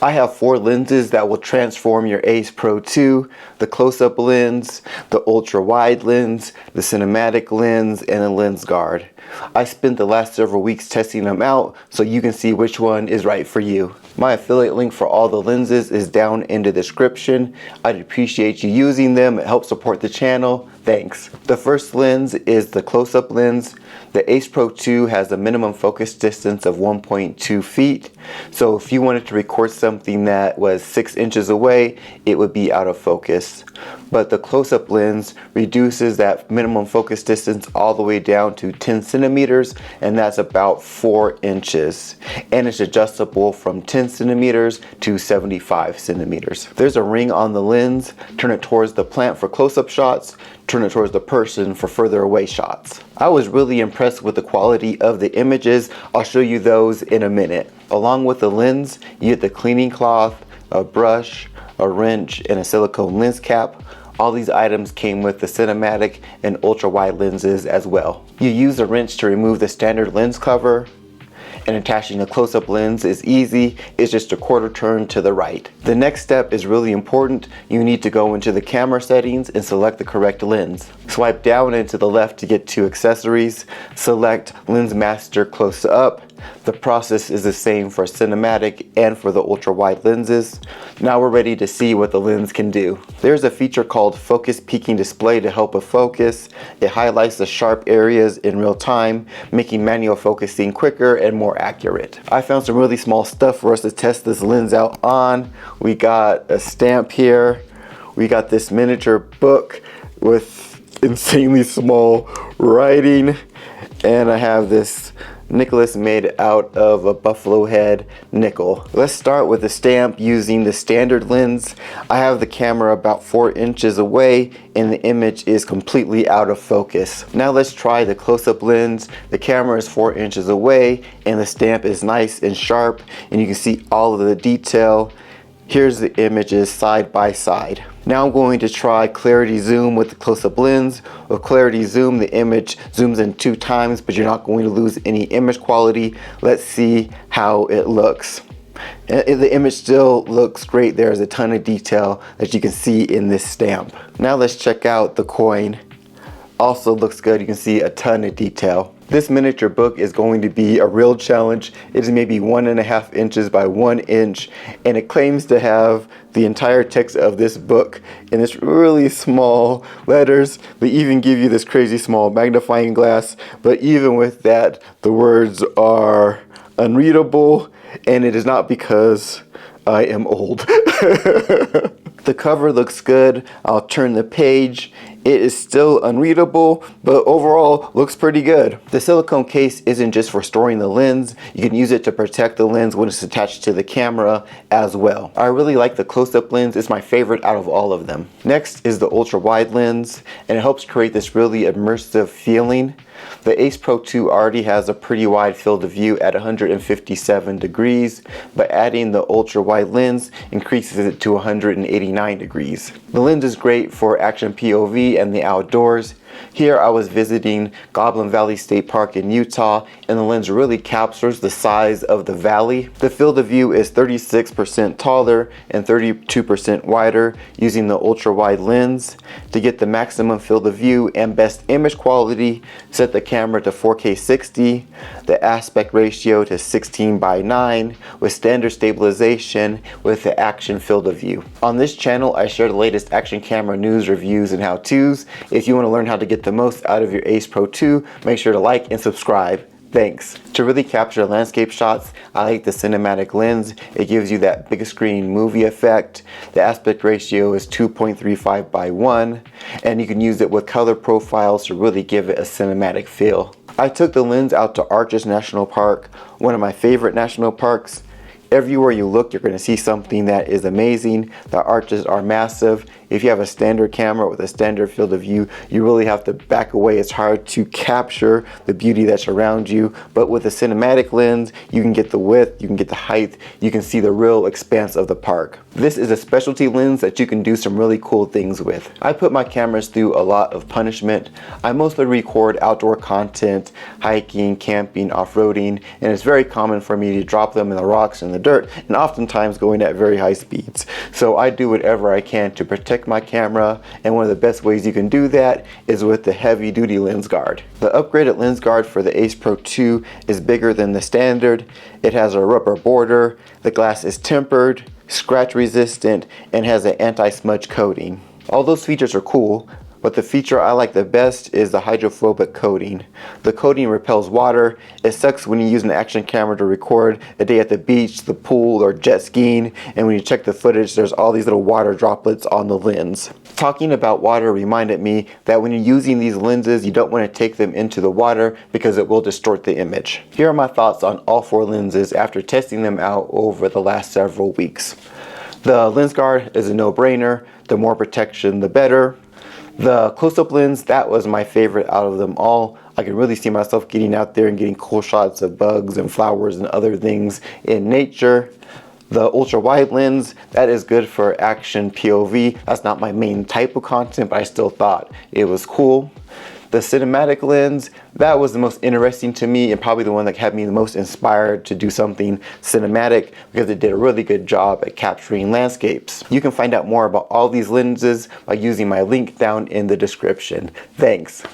I have 4 lenses that will transform your Ace Pro 2, the close-up lens, the ultra-wide lens, the cinematic lens, and a lens guard. I spent the last several weeks testing them out so you can see which one is right for you. My affiliate link for all the lenses is down in the description. I'd appreciate you using them. It helps support the channel. Thanks. The first lens is the close-up lens. The Ace Pro 2 has a minimum focus distance of 1.2 feet. So if you wanted to record something that was 6 inches away, it would be out of focus. But the close-up lens reduces that minimum focus distance all the way down to 10 centimeters, and that's about 4 inches. And it's adjustable from 10 centimeters to 75 centimeters. There's a ring on the lens. Turn it towards the plant for close-up shots. Turn it towards the person for further away shots. I was really impressed with the quality of the images. I'll show you those in a minute. Along with the lens, you get the cleaning cloth, a brush, a wrench, and a silicone lens cap. All these items came with the cinematic and ultra wide lenses as well. You use a wrench to remove the standard lens cover, and attaching a close-up lens is easy. It's just a quarter turn to the right. The next step is really important. You need to go into the camera settings and select the correct lens. Swipe down and to the left to get to accessories. Select Lens Master Close Up. The process is the same for cinematic and for the ultra wide lenses. Now we're ready to see what the lens can do. There's a feature called Focus Peaking Display to help with focus. It highlights the sharp areas in real time, making manual focusing quicker and more accurate. I found some really small stuff for us to test this lens out on. We got a stamp here. We got this miniature book with insanely small writing. And I have this necklace made out of a buffalo head nickel. Let's start with the stamp using the standard lens. I have the camera about 4 inches away and the image is completely out of focus. Now let's try the close-up lens. The camera is 4 inches away and the stamp is nice and sharp and you can see all of the detail. Here's the images side by side. Now I'm going to try clarity zoom with the close-up lens. With clarity zoom, the image zooms in 2 times, but you're not going to lose any image quality. Let's see how it looks. The image still looks great. There's a ton of detail that you can see in this stamp. Now let's check out the coin. Also looks good. You can see a ton of detail. This miniature book is going to be a real challenge. It is maybe 1.5 inches by 1 inch, and it claims to have the entire text of this book in this really small letters. They even give you this crazy small magnifying glass, but even with that, the words are unreadable, and it is not because I am old. The cover looks good. I'll turn the page. It is still unreadable, but overall looks pretty good. The silicone case isn't just for storing the lens. You can use it to protect the lens when it's attached to the camera as well. I really like the close-up lens. It's my favorite out of all of them. Next is the ultra wide lens, and it helps create this really immersive feeling. The Ace Pro 2 already has a pretty wide field of view at 157 degrees, but adding the ultra wide lens increases it to 189 degrees. The lens is great for action POV and the outdoors. Here I was visiting Goblin Valley State Park in Utah, and the lens really captures the size of the valley. The field of view is 36% taller and 32% wider using the ultra wide lens. To get the maximum field of view and best image quality, set the camera to 4K 60, the aspect ratio to 16:9 with standard stabilization with the action field of view. On this channel I share the latest action camera news, reviews, and how-tos. If you want to learn how to get the most out of your Ace Pro 2, make sure to like and subscribe. Thanks. To really capture landscape shots, I like the cinematic lens. It gives you that big screen movie effect. The aspect ratio is 2.35:1, and you can use it with color profiles to really give it a cinematic feel. I took the lens out to Arches National Park, one of my favorite national parks. Everywhere you look, you're going to see something that is amazing. The arches are massive. If you have a standard camera with a standard field of view, you really have to back away. It's hard to capture the beauty that's around you. But with a cinematic lens, you can get the width, you can get the height, you can see the real expanse of the park. This is a specialty lens that you can do some really cool things with. I put my cameras through a lot of punishment. I mostly record outdoor content, hiking, camping, off-roading, and it's very common for me to drop them in the rocks and the dirt and oftentimes going at very high speeds. So I do whatever I can to protect my camera, and one of the best ways you can do that is with the heavy duty lens guard. The upgraded lens guard for the Ace Pro 2 is bigger than the standard. It has a rubber border, the glass is tempered, scratch resistant, and has an anti-smudge coating. All those features are cool, but the feature I like the best is the hydrophobic coating. The coating repels water. It sucks when you use an action camera to record a day at the beach, the pool, or jet skiing, and when you check the footage, there's all these little water droplets on the lens. Talking about water reminded me that when you're using these lenses, you don't want to take them into the water because it will distort the image. Here are my thoughts on all 4 lenses after testing them out over the last several weeks. The lens guard is a no-brainer. The more protection, the better. The close-up lens, that was my favorite out of them all. I can really see myself getting out there and getting cool shots of bugs and flowers and other things in nature. The ultra-wide lens, that is good for action POV. That's not my main type of content, but I still thought it was cool. The cinematic lens, that was the most interesting to me and probably the one that had me the most inspired to do something cinematic because it did a really good job at capturing landscapes. You can find out more about all these lenses by using my link down in the description. Thanks.